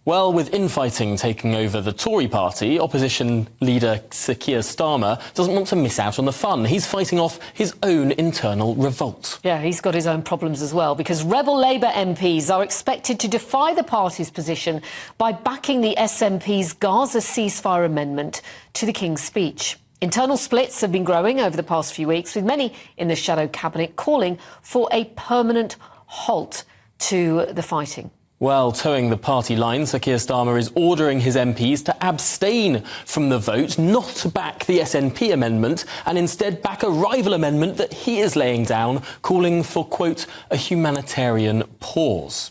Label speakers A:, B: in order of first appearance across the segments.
A: Well, with infighting taking over the Tory party, opposition leader Sir Keir Starmer doesn't want to miss out on the fun. He's fighting off his own internal revolt.
B: Yeah, he's got his own problems as well, because rebel Labour MPs are expected to defy the party's position by backing the SNP's Gaza ceasefire amendment to the King's speech. Internal splits have been growing over the past few weeks, with many in the shadow cabinet calling for a permanent halt to the fighting.
A: Well, towing the party line, Sir Keir Starmer is ordering his MPs to abstain from the vote, not to back the SNP amendment, and instead back a rival amendment that he is laying down, calling for, quote, a humanitarian pause.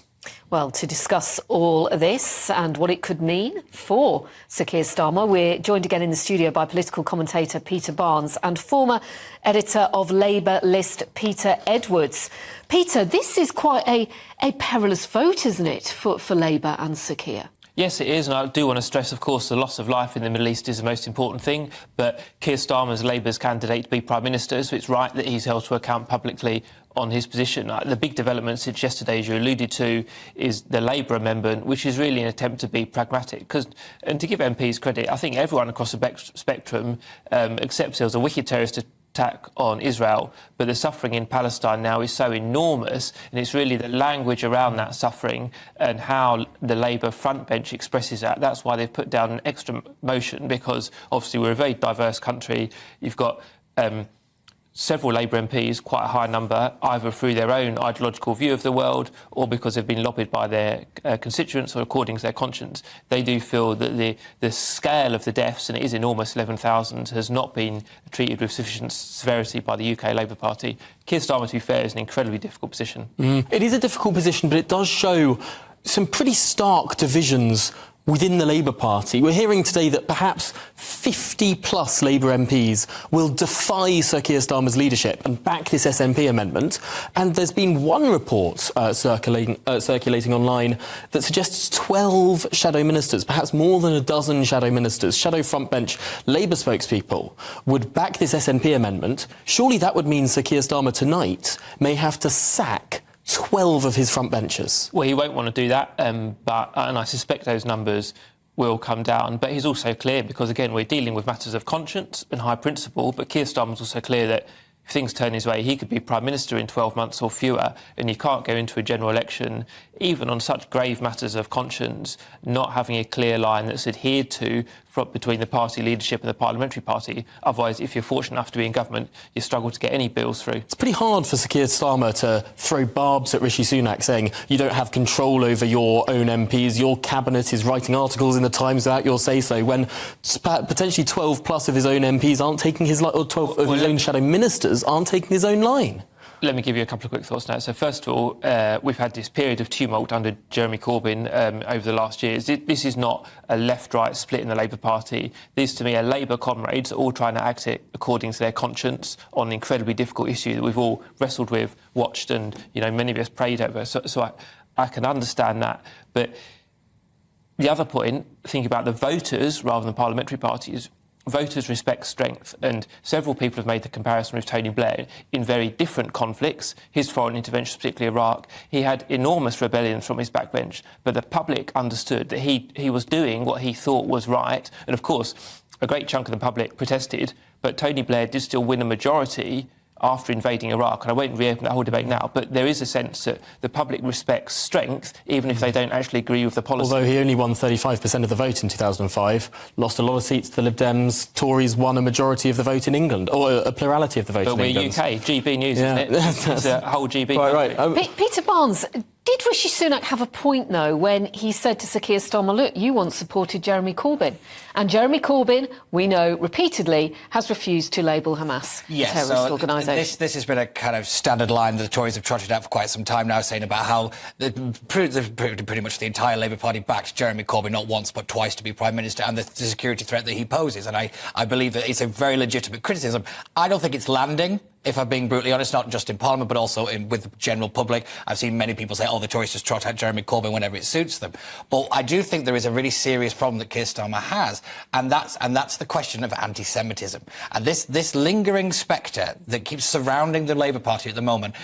B: Well, to discuss all this and what it could mean for Sir Keir Starmer, we're joined again in the studio by political commentator Peter Barnes and former editor of Labour List, Peter Edwards. Peter, this is quite a perilous vote, isn't it, for Labour and Sir Keir?
C: Yes, it is, and I do want to stress, of course, the loss of life in the Middle East is the most important thing, but Keir Starmer is Labour's candidate to be Prime Minister, so it's right that he's held to account publicly on his position. The big development since yesterday, as you alluded to, is the Labour amendment, which is really an attempt to be pragmatic. And to give MPs credit, I think everyone across the spectrum accepts there was a wicked terrorist attack on Israel, but the suffering in Palestine now is so enormous, and it's really the language around that suffering and how the Labour front bench expresses that. That's why they've put down an extra motion, because obviously we're a very diverse country. You've got several Labour MPs, quite a high number, either through their own ideological view of the world or because they've been lobbied by their constituents or according to their conscience. They do feel that the scale of the deaths, and it is enormous, 11,000, has not been treated with sufficient severity by the UK Labour Party. Keir Starmer, to be fair, is an incredibly difficult position.
A: It is a difficult position, but it does show some pretty stark divisions within the Labour Party. We're hearing today that perhaps 50-plus Labour MPs will defy Sir Keir Starmer's leadership and back this SNP amendment. And there's been one report circulating online that suggests 12 shadow ministers, perhaps more than a dozen shadow ministers, shadow frontbench Labour spokespeople, would back this SNP amendment. Surely that would mean Sir Keir Starmer tonight may have to sack 12 of his frontbenchers.
C: Well, he won't want to do that, and I suspect those numbers will come down. But he's also clear, because, again, we're dealing with matters of conscience and high principle, but Keir Starmer's also clear that if things turn his way, he could be Prime Minister in 12 months or fewer, and you can't go into a general election, even on such grave matters of conscience, not having a clear line that's adhered to between the party leadership and the parliamentary party. Otherwise, if you're fortunate enough to be in government, you struggle to get any bills through.
A: It's pretty hard for Sir Keir Starmer to throw barbs at Rishi Sunak, saying you don't have control over your own MPs, your cabinet is writing articles in the Times without your say-so, when potentially 12-plus of his own MPs aren't taking his line, or 12 of his own shadow ministers aren't taking his own line.
C: Let me give you a couple of quick thoughts now. So, first of all, we've had this period of tumult under Jeremy Corbyn over the last years. This is not a left-right split in the Labour Party. These, to me, are Labour comrades all trying to act it according to their conscience on an incredibly difficult issue that we've all wrestled with, watched, and, you know, many of us prayed over. So I can understand that. But the other point, thinking about the voters rather than parliamentary parties, voters respect strength, and several people have made the comparison with Tony Blair in very different conflicts. His foreign intervention, particularly Iraq, he had enormous rebellions from his backbench, but the public understood that he was doing what he thought was right, and of course a great chunk of the public protested, but Tony Blair did still win a majority after invading Iraq, and I won't reopen that whole debate now, but there is a sense that the public respects strength, even if they don't actually agree with the policy.
A: Although he only won 35% of the vote in 2005, lost a lot of seats to the Lib Dems, Tories won a majority of the vote in England, or a plurality of the vote in England.
C: But we're UK, GB News, isn't it? It's a whole GB.
A: Right.
B: Peter Barnes, did Rishi Sunak have a point, though, when he said to Sir Keir Starmer, look, you once supported Jeremy Corbyn, and Jeremy Corbyn, we know repeatedly, has refused to label Hamas a terrorist organisation.
D: This has been a kind of standard line that the Tories have trotted out for quite some time now, saying about how pretty much the entire Labour Party backed Jeremy Corbyn not once but twice to be Prime Minister, and the security threat that he poses. And I believe that it's a very legitimate criticism. I don't think it's landing if I'm being brutally honest, not just in Parliament, but also with the general public. I've seen many people say, the Tories just trot out Jeremy Corbyn whenever it suits them. But I do think there is a really serious problem that Keir Starmer has, and that's the question of anti-Semitism. And this lingering spectre that keeps surrounding the Labour Party at the moment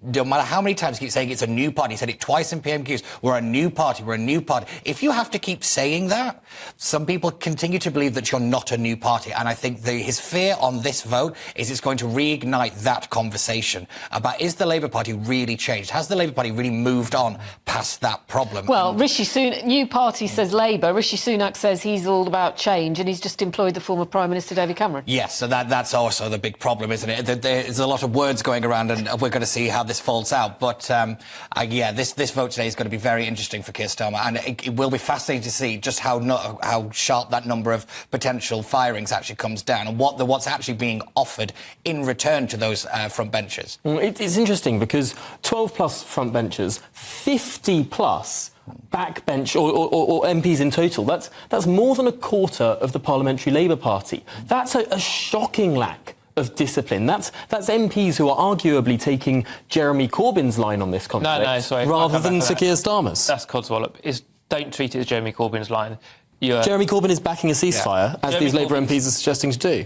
D: no matter how many times he keeps saying it's a new party. He said it twice in PMQs. We're a new party. We're a new party. If you have to keep saying that, some people continue to believe that you're not a new party. And I think his fear on this vote is it's going to reignite that conversation about, is the Labour Party really changed? Has the Labour Party really moved on past that problem?
B: Well, Rishi Sunak, new party says Labour. Rishi Sunak says he's all about change, and he's just employed the former Prime Minister David Cameron.
D: Yes, so that's also the big problem, isn't it? There's a lot of words going around, and we're going to see how this falls out. But this vote today is going to be very interesting for Keir Starmer, and it will be fascinating to see just how sharp that number of potential firings actually comes down, and what's actually being offered in return to those front benches.
A: It's interesting because 12 plus front benchers, 50 plus backbench or MPs in total. That's more than a quarter of the Parliamentary Labour Party. That's a shocking lack of discipline. That's MPs who are arguably taking Jeremy Corbyn's line on this conflict rather than Sir Keir Starmer's.
C: That's codswallop. Don't treat it as Jeremy Corbyn's line.
A: Jeremy Corbyn is backing a ceasefire, as these Labour MPs are suggesting to do.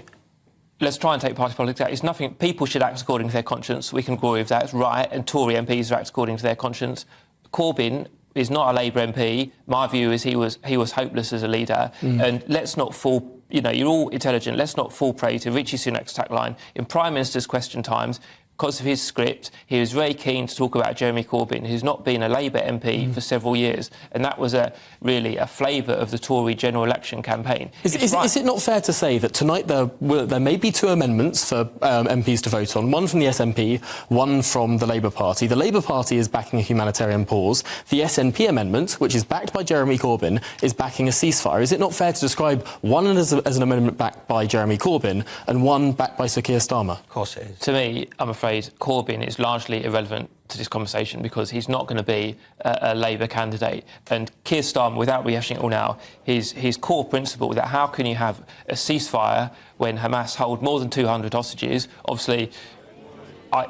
C: Let's try and take party politics out. It's nothing. People should act according to their conscience. We can agree with that. It's right. And Tory MPs act according to their conscience. Corbyn is not a Labour MP. My view is he was hopeless as a leader. And let's not fall. You're all intelligent. Let's not fall prey to Rishi Sunak's tagline. In Prime Minister's question times, because of his script, he was very keen to talk about Jeremy Corbyn, who's not been a Labour MP for several years. And that was really a flavour of the Tory general election campaign.
A: Is it not fair to say that tonight there may be two amendments for MPs to vote on, one from the SNP, one from the Labour Party? The Labour Party is backing a humanitarian pause. The SNP amendment, which is backed by Jeremy Corbyn, is backing a ceasefire. Is it not fair to describe one as an amendment backed by Jeremy Corbyn and one backed by Sir Keir Starmer?
D: Of course it is.
C: To me, I'm afraid Corbyn is largely irrelevant to this conversation because he's not going to be a Labour candidate. And Keir Starmer, without rehashing it all now, his core principle that how can you have a ceasefire when Hamas hold more than 200 hostages? Obviously,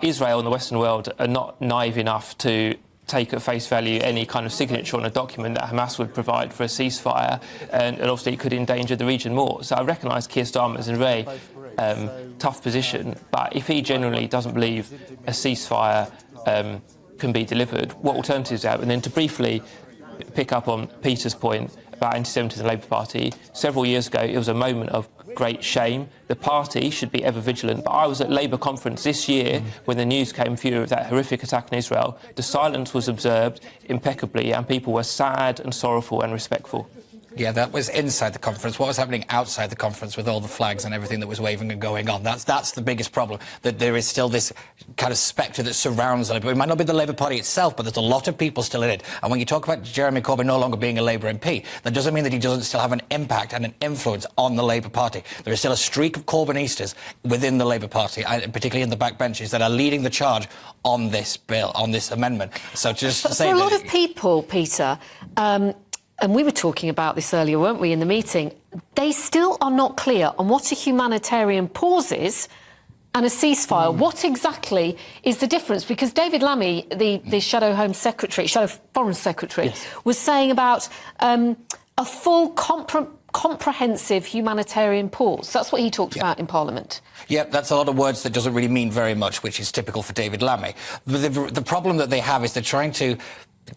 C: Israel and the Western world are not naive enough to take at face value any kind of signature on a document that Hamas would provide for a ceasefire, and obviously it could endanger the region more. So I recognise Keir Starmer is in a very tough position, but if he generally doesn't believe a ceasefire can be delivered, what alternatives are? And then to briefly pick up on Peter's point about anti-Semitism in the Labour Party, several years ago it was a moment of great shame. The party should be ever vigilant, but I was at Labour conference this year when the news came through of that horrific attack in Israel. The silence was observed impeccably and people were sad and sorrowful and respectful.
D: Yeah, that was inside the conference. What was happening outside the conference with all the flags and everything that was waving and going on? That's the biggest problem, that there is still this kind of spectre that surrounds the Labour. It might not be the Labour Party itself, but there's a lot of people still in it. And when you talk about Jeremy Corbyn no longer being a Labour MP, that doesn't mean that he doesn't still have an impact and an influence on the Labour Party. There is still a streak of Corbynistas within the Labour Party, particularly in the backbenches, that are leading the charge on this bill, on this amendment. So just to say
B: for a lot of people, Peter, and we were talking about this earlier, weren't we, in the meeting, they still are not clear on what a humanitarian pause is and a ceasefire. What exactly is the difference? Because David Lammy, the Shadow Foreign Secretary, was saying about a full comprehensive humanitarian pause. That's what he talked about in Parliament.
D: Yep, that's a lot of words that doesn't really mean very much, which is typical for David Lammy. The problem that they have is they're trying to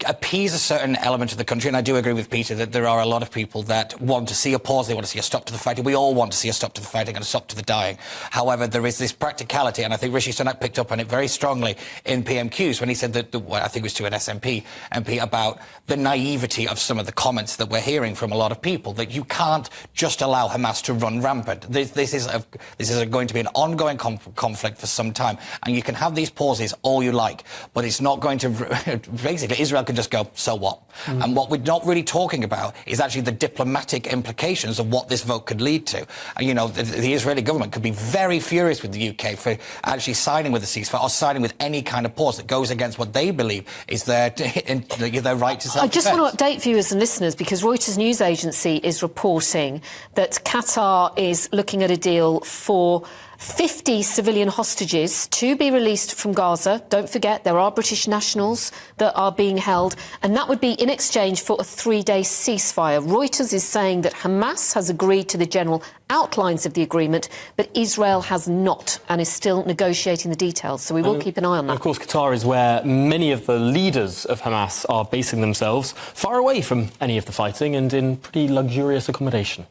D: appease a certain element of the country, and I do agree with Peter that there are a lot of people that want to see a pause, they want to see a stop to the fighting. We all want to see a stop to the fighting and a stop to the dying. However, there is this practicality, and I think Rishi Sunak picked up on it very strongly in PMQs when he said that, I think it was to an SNP MP, about the naivety of some of the comments that we're hearing from a lot of people, that you can't just allow Hamas to run rampant. This is going to be an ongoing conflict for some time, and you can have these pauses all you like, but it's not going to... Basically, Israel can just go, so what? And what we're not really talking about is actually the diplomatic implications of what this vote could lead to. And, you know, the Israeli government could be very furious with the UK for actually signing with a ceasefire or signing with any kind of pause that goes against what they believe is their right to self-defense.
B: I just want to update viewers and listeners, because Reuters news agency is reporting that Qatar is looking at a deal for 50 civilian hostages to be released from Gaza. Don't forget, there are British nationals that are being held, and that would be in exchange for a 3-day ceasefire. Reuters is saying that Hamas has agreed to the general outlines of the agreement, but Israel has not and is still negotiating the details. So we will keep an eye on that.
A: Of course, Qatar is where many of the leaders of Hamas are basing themselves, far away from any of the fighting and in pretty luxurious accommodation.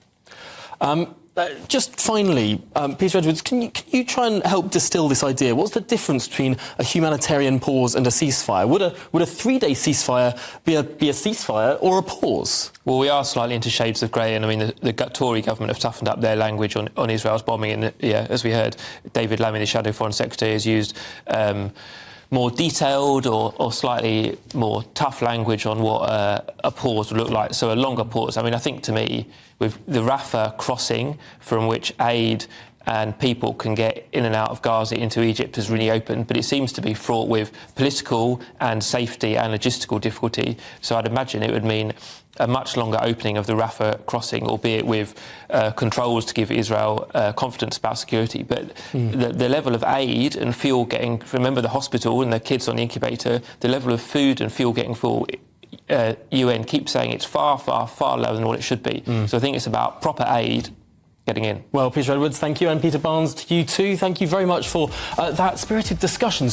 A: Just finally, Peter Edwards, can you try and help distill this idea? What's the difference between a humanitarian pause and a ceasefire? Would a 3-day ceasefire be a ceasefire or a pause?
C: Well, we are slightly into shades of grey, and I mean the Tory government have toughened up their language on Israel's bombing, and as we heard, David Lammy, the Shadow Foreign Secretary, has used more detailed or slightly more tough language on what a pause would look like, so a longer pause. I mean, I think to me, with the Rafah crossing from which aid and people can get in and out of Gaza into Egypt has really opened, but it seems to be fraught with political and safety and logistical difficulty. So I'd imagine it would mean a much longer opening of the Rafah crossing, albeit with controls to give Israel confidence about security. But the level of aid and fuel getting, remember the hospital and the kids on the incubator, the level of food and fuel getting full, UN keeps saying it's far, far, far lower than what it should be. So I think it's about proper aid getting in.
A: Well, Peter Edwards, thank you, and Peter Barnes, to you too. Thank you very much for that spirited discussion.